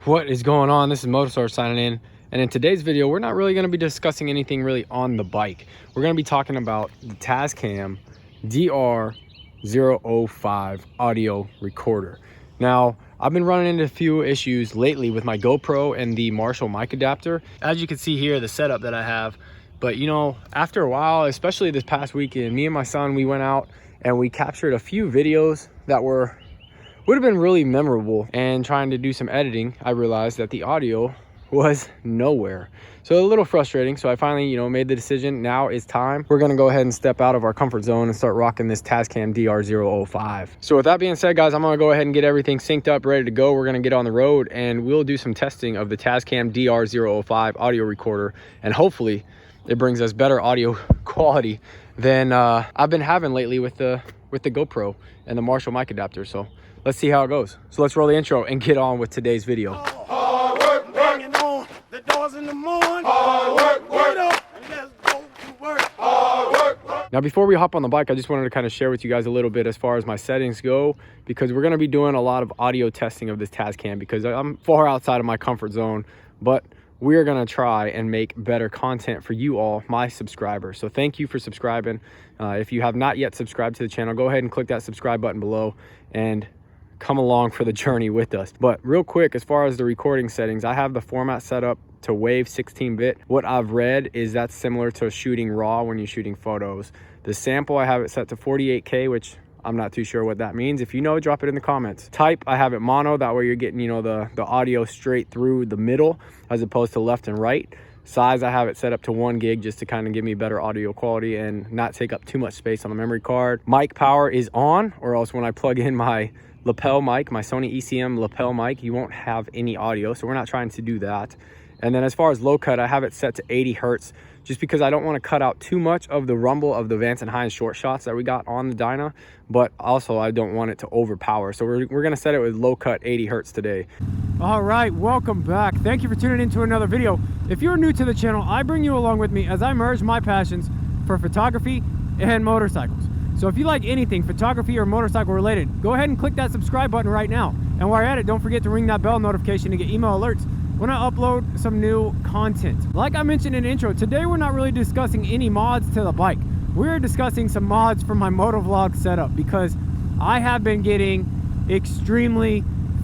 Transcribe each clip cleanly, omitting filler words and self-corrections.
What is going on? This is MOTOSARGE signing in, and in today's video we're not really going to be discussing anything really on the bike. We're going to be talking about the Tascam DR-05 audio recorder. Now, I've been running into a few issues lately with my GoPro and the Marshall mic adapter. As you can see here, the setup that I have. But you know, after a while, especially this past weekend, me and my son, we went out and we captured a few videos that would have been really memorable. And trying to do some editing, I realized that the audio was nowhere. So a little frustrating. So I finally, made the decision. Now is time. We're going to go ahead and step out of our comfort zone and start rocking this Tascam DR-05. So with that being said, guys, I'm going to go ahead and get everything synced up, ready to go. We're going to get on the road and we'll do some testing of the Tascam DR-05 audio recorder. And hopefully it brings us better audio quality than I've been having lately with the GoPro and the Marshall mic adapter. So let's see how it goes. So let's roll the intro and get on with today's video. Hard work, banging on the doors in the morning. Hard work, work up, and let's go to work. Hard work, work. Now, before we hop on the bike, I just wanted to kind of share with you guys a little bit as far as my settings go, because we're going to be doing a lot of audio testing of this Tascam because I'm far outside of my comfort zone, but we're going to try and make better content for you all, my subscribers. So thank you for subscribing. If you have not yet subscribed to the channel, go ahead and click that subscribe button below and come along for the journey with us. But real quick, as far as the recording settings, I have the format set up to WAV 16-bit. What I've read is that's similar to shooting RAW when you're shooting photos. The sample, I have it set to 48K, which I'm not too sure what that means. If you know, drop it in the comments. Type, I have it mono. That way you're getting, the audio straight through the middle as opposed to left and right. Size, I have it set up to 1 gig just to kind of give me better audio quality and not take up too much space on the memory card. Mic power is on, or else when I plug in my lapel mic, my Sony ECM lapel mic, you won't have any audio. So we're not trying to do that. And then as far as low cut, I have it set to 80 Hertz just because I don't want to cut out too much of the rumble of the Vance and Hines short shots that we got on the Dyna, but also I don't want it to overpower. So we're going to set it with low cut 80 Hertz today. All right, welcome back. Thank you for tuning into another video. If you're new to the channel, I bring you along with me as I merge my passions for photography and motorcycles. So if you like anything photography or motorcycle related, go ahead and click that subscribe button right now. And while you're at it, don't forget to ring that bell notification to get email alerts when I upload some new content. Like I mentioned in the intro, today we're not really discussing any mods to the bike. We're discussing some mods for my motovlog setup because I have been getting extremely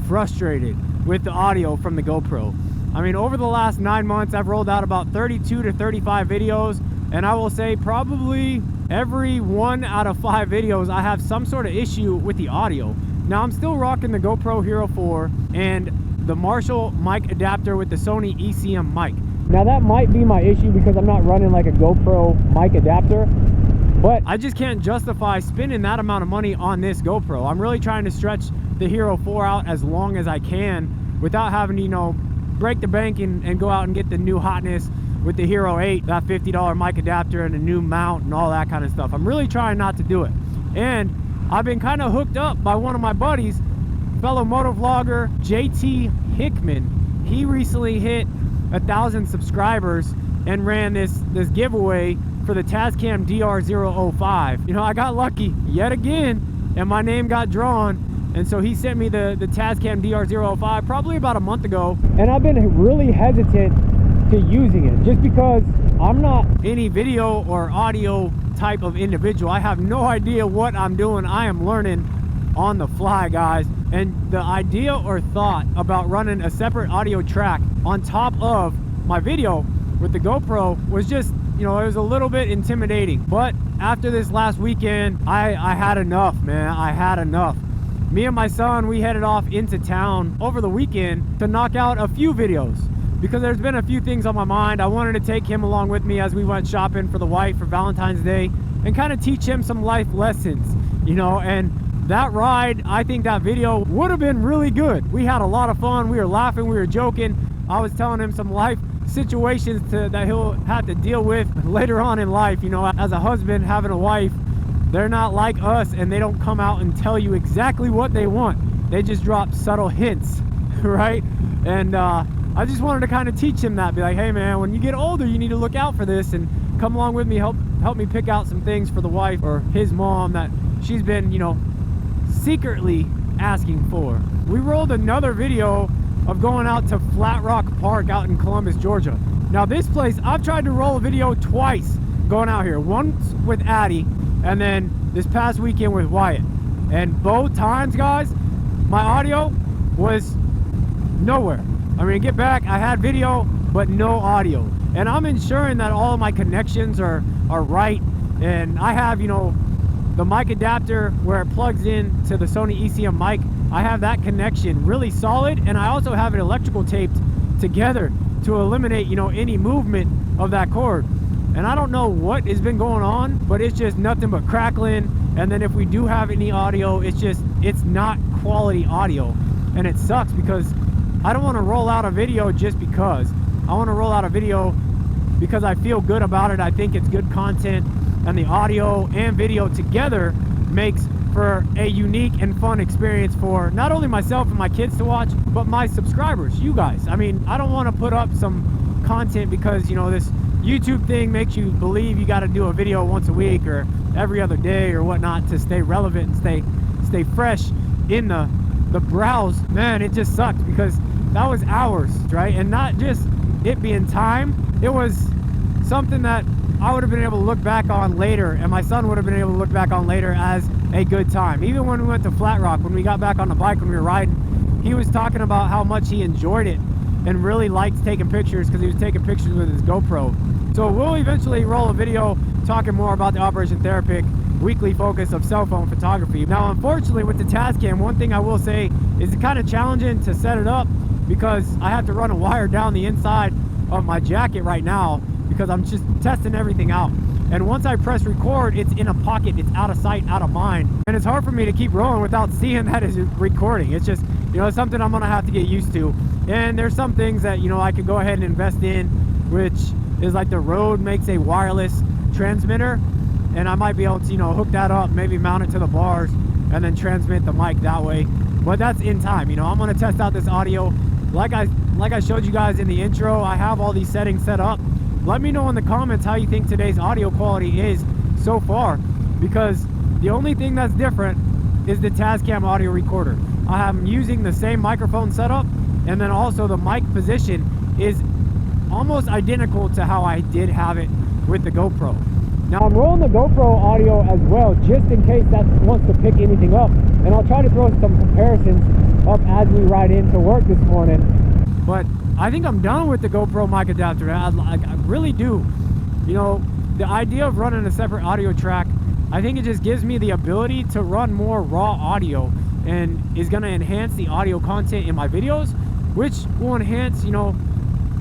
frustrated with the audio from the GoPro. I mean, over the last 9 months, I've rolled out about 32 to 35 videos, and I will say probably every 1 out of 5 videos I have some sort of issue with the audio. Now, I'm still rocking the GoPro Hero 4 and the Marshall mic adapter with the Sony ECM mic. Now, that might be my issue because I'm not running like a GoPro mic adapter, but I just can't justify spending that amount of money on this GoPro. I'm really trying to stretch the Hero 4 out as long as I can without having to, break the bank and go out and get the new hotness with the Hero 8, that $50 mic adapter and a new mount and all that kind of stuff. I'm really trying not to do it. And I've been kind of hooked up by one of my buddies, fellow motovlogger JT Hickman. He recently hit 1,000 subscribers and ran this giveaway for the Tascam DR-05. I got lucky yet again and my name got drawn. And so he sent me the Tascam DR-05 probably about a month ago. And I've been really hesitant to using it just because I'm not any video or audio type of individual. I have no idea what I'm doing. I am learning on the fly, guys. And the idea or thought about running a separate audio track on top of my video with the GoPro was just, it was a little bit intimidating. But after this last weekend, I had enough, man. I had enough. Me and my son, we headed off into town over the weekend to knock out a few videos because there's been a few things on my mind. I wanted to take him along with me as we went shopping for the wife for Valentine's Day and kind of teach him some life lessons, and that ride, I think that video would have been really good. We had a lot of fun. We were laughing, we were joking. I was telling him some life situations that he'll have to deal with later on in life. As a husband, having a wife, they're not like us and they don't come out and tell you exactly what they want. They just drop subtle hints, right? And I just wanted to kind of teach him that, be like, hey man, when you get older, you need to look out for this and come along with me, help me pick out some things for the wife or his mom that she's been, secretly asking for. We rolled another video of going out to Flat Rock Park out in Columbus, Georgia. Now this place, I've tried to roll a video twice going out here. Once with Addie, and then this past weekend with Wyatt. And both times, guys, my audio was nowhere. I mean, get back, I had video, but no audio. And I'm ensuring that all of my connections are right. And I have, you know, the mic adapter where it plugs in to the Sony ECM mic. I have that connection really solid, and I also have it electrical taped together to eliminate, you know, any movement of that cord. And I don't know what has been going on, but it's just nothing but crackling. And then if we do have any audio, it's not quality audio. And it sucks because I don't want to roll out a video just because. I want to roll out a video because I feel good about it. I think it's good content, and the audio and video together makes for a unique and fun experience for not only myself and my kids to watch, but my subscribers, you guys. I mean, I don't want to put up some content because, you know, this YouTube thing makes you believe you got to do a video once a week or every other day or whatnot to stay relevant and stay fresh in the browse. Man, it just sucked because that was hours, right? And not just it being time, it was something that I would have been able to look back on later, and my son would have been able to look back on later as a good time. Even when we went to Flat Rock, when we got back on the bike, when we were riding, he was talking about how much he enjoyed it and really liked taking pictures because he was taking pictures with his GoPro. So we'll eventually roll a video talking more about the Operation Therapic weekly focus of cell phone photography. Now, unfortunately, with the Tascam, one thing I will say is it's kind of challenging to set it up because I have to run a wire down the inside of my jacket right now because I'm just testing everything out. And once I press record, it's in a pocket, it's out of sight, out of mind. And it's hard for me to keep rolling without seeing that it's recording. It's just, you know, something I'm gonna have to get used to. And there's some things that, you know, I could go ahead and invest in, which is like the Rode makes a wireless transmitter, and I might be able to, you know, hook that up, maybe mount it to the bars, and then transmit the mic that way. But that's in time. You know, I'm gonna test out this audio. Like I showed you guys in the intro, I have all these settings set up. Let me know in the comments how you think today's audio quality is so far, because the only thing that's different is the Tascam Audio Recorder. I am using the same microphone setup, and then also the mic position is almost identical to how I did have it with the GoPro. Now I'm rolling the GoPro audio as well, just in case that wants to pick anything up, and I'll try to throw some comparisons up as we ride into work this morning. But I think I'm done with the GoPro mic adapter. I really do. You know, the idea of running a separate audio track, I think it just gives me the ability to run more raw audio and is going to enhance the audio content in my videos, which will enhance, you know,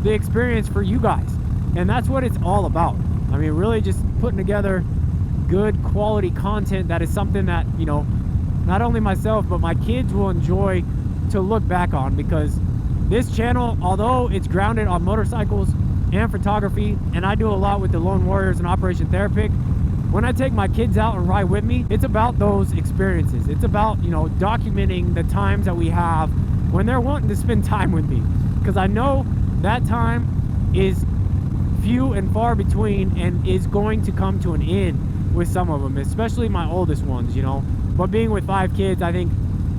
the experience for you guys. And that's what it's all about. I mean, really just putting together good quality content that is something that, you know, not only myself, but my kids will enjoy to look back on, because this channel, although it's grounded on motorcycles and photography, and I do a lot with the Lone Warriors and Operation Therapic, when I take my kids out and ride with me, it's about those experiences. It's about, you know, documenting the times that we have when they're wanting to spend time with me, because I know that time is few and far between and is going to come to an end with some of them, especially my oldest ones, you know. But being with 5 kids, I think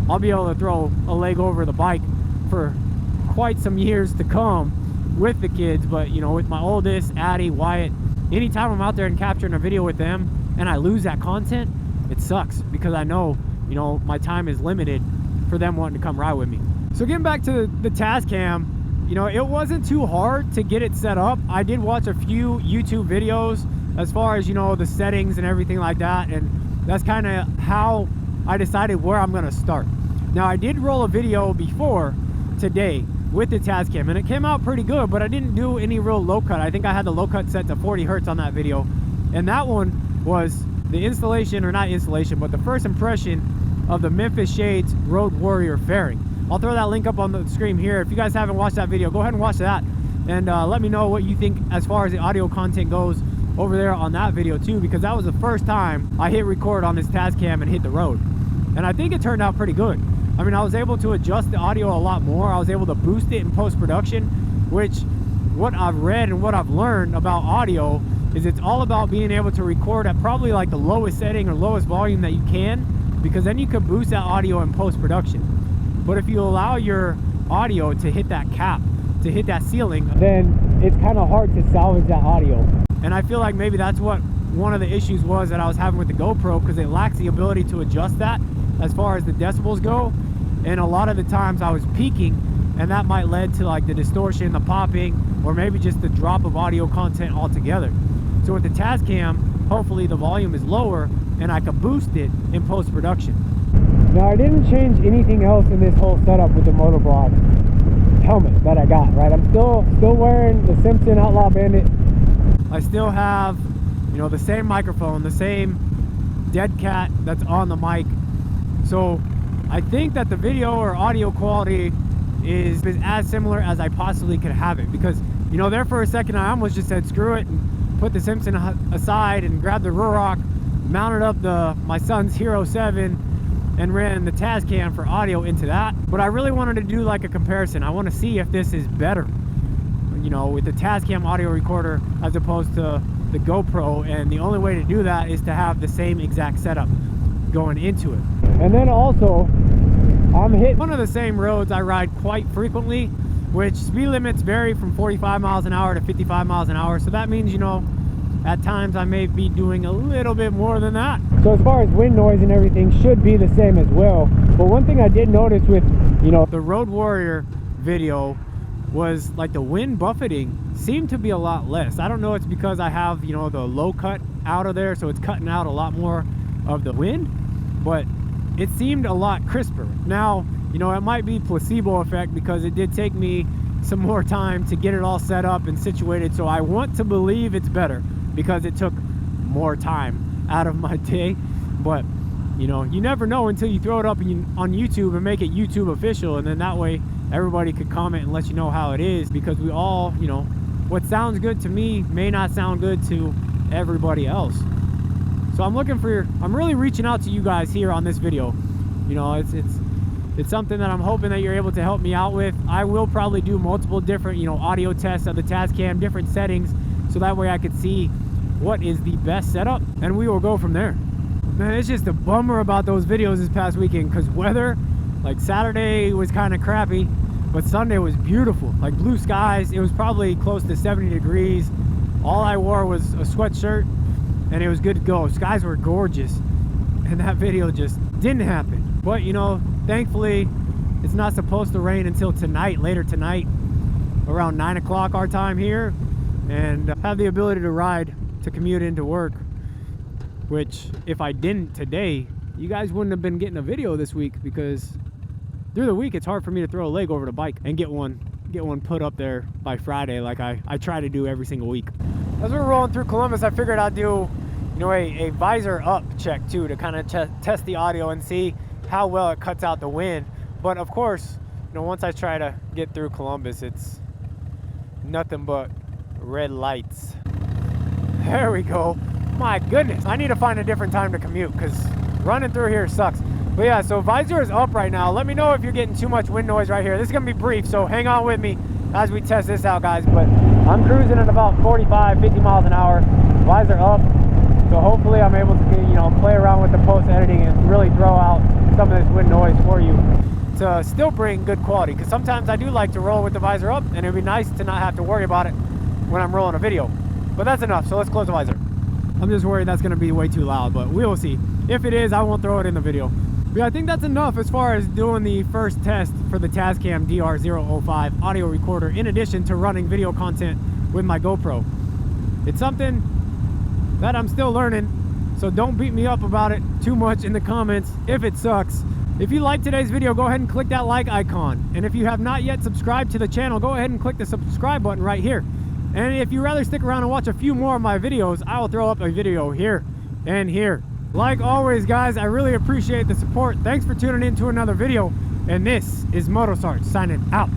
I'll be able to throw a leg over the bike for quite some years to come with the kids. But, you know, with my oldest, Addie, Wyatt, anytime I'm out there and capturing a video with them and I lose that content, it sucks, because I know, you know, my time is limited for them wanting to come ride with me. So getting back to the Tascam, you know, it wasn't too hard to get it set up. I did watch a few YouTube videos as far as, you know, the settings and everything like that, and that's kind of how I decided where I'm going to start. Now, I did roll a video before today with the Tascam, and it came out pretty good, but I didn't do any real low cut. I think I had the low cut set to 40 hertz on that video, and that one was the installation, or not installation, but the first impression of the Memphis Shades Road Warrior fairing. I'll throw that link up on the screen here. If you guys haven't watched that video, go ahead and watch that, and let me know what you think as far as the audio content goes over there on that video too, because that was the first time I hit record on this Tascam and hit the road, and I think it turned out pretty good. I mean, I was able to adjust the audio a lot more. I was able to boost it in post-production, which what I've read and what I've learned about audio is it's all about being able to record at probably like the lowest setting or lowest volume that you can, because then you can boost that audio in post-production. But if you allow your audio to hit that cap, to hit that ceiling, then it's kind of hard to salvage that audio. And I feel like maybe that's what one of the issues was that I was having with the GoPro, because it lacks the ability to adjust that as far as the decibels go. And a lot of the times I was peaking, and that might lead to like the distortion, the popping, or maybe just the drop of audio content altogether. So with the Tascam, hopefully the volume is lower and I can boost it in post-production. Now I didn't change anything else in this whole setup with the Motovlog helmet that I got, right? I'm still wearing the Simpson Outlaw Bandit. I still have, you know, the same microphone, the same dead cat that's on the mic. So I think that the video or audio quality is as similar as I possibly could have it, because, you know, there for a second I almost just said screw it and put the Simpson aside and grabbed the Ruroc, mounted up my son's Hero 7 and ran the Tascam for audio into that. But I really wanted to do like a comparison. I want to see if this is better, you know, with the Tascam Audio Recorder as opposed to the GoPro, and the only way to do that is to have the same exact setup going into it. And then also I'm hitting one of the same roads I ride quite frequently, which speed limits vary from 45 miles an hour to 55 miles an hour. So that means, you know, at times I may be doing a little bit more than that. So as far as wind noise and everything should be the same as well. But one thing I did notice with, you know, the Road Warrior video was like the wind buffeting seemed to be a lot less. I don't know, it's because I have, you know, the low cut out of there, so it's cutting out a lot more of the wind, but it seemed a lot crisper. Now, you know, it might be placebo effect because it did take me some more time to get it all set up and situated, so I want to believe it's better because it took more time out of my day. But, you know, you never know until you throw it up on YouTube and make it YouTube official, and then that way everybody could comment and let you know how it is, because we all, you know, what sounds good to me may not sound good to everybody else. So I'm really reaching out to you guys here on this video. You know, it's something that I'm hoping that you're able to help me out with. I will probably do multiple different, you know, audio tests of the Tascam, different settings, so that way I could see what is the best setup, and we will go from there. Man, it's just a bummer about those videos this past weekend, because weather, like Saturday was kind of crappy, but Sunday was beautiful, like blue skies. It was probably close to 70 degrees. All I wore was a sweatshirt and it was good to go. Skies were gorgeous, and that video just didn't happen. But, you know, thankfully it's not supposed to rain until tonight, later tonight, around 9 o'clock our time here, and have the ability to ride to commute into work, which if I didn't today, you guys wouldn't have been getting a video this week, because through the week it's hard for me to throw a leg over the bike and get one put up there by Friday like I try to do every single week. As we're rolling through Columbus, I figured I'd do, you know, a visor up check too, to kind of test the audio and see how well it cuts out the wind. But of course, you know, once I try to get through Columbus, it's nothing but red lights. There we go. My goodness, I need to find a different time to commute, because running through here sucks. But yeah, so visor is up right now. Let me know if you're getting too much wind noise right here. This is gonna be brief, so hang on with me as we test this out, guys. But I'm cruising at about 45, 50 miles an hour, visor up. So hopefully I'm able to get, you know, play around with the post editing and really throw out some of this wind noise for you to still bring good quality. Because sometimes I do like to roll with the visor up, and it'd be nice to not have to worry about it when I'm rolling a video. But that's enough, so let's close the visor. I'm just worried that's gonna be way too loud, but we will see. If it is, I won't throw it in the video. But yeah, I think that's enough as far as doing the first test for the Tascam DR-05 audio recorder, in addition to running video content with my GoPro. It's something that I'm still learning, so don't beat me up about it too much in the comments if it sucks. If you liked today's video, go ahead and click that like icon. And if you have not yet subscribed to the channel, go ahead and click the subscribe button right here. And if you'd rather stick around and watch a few more of my videos, I will throw up a video here and here. Like always, guys, I really appreciate the support. Thanks for tuning in to another video. And this is MOTOSARGE signing out.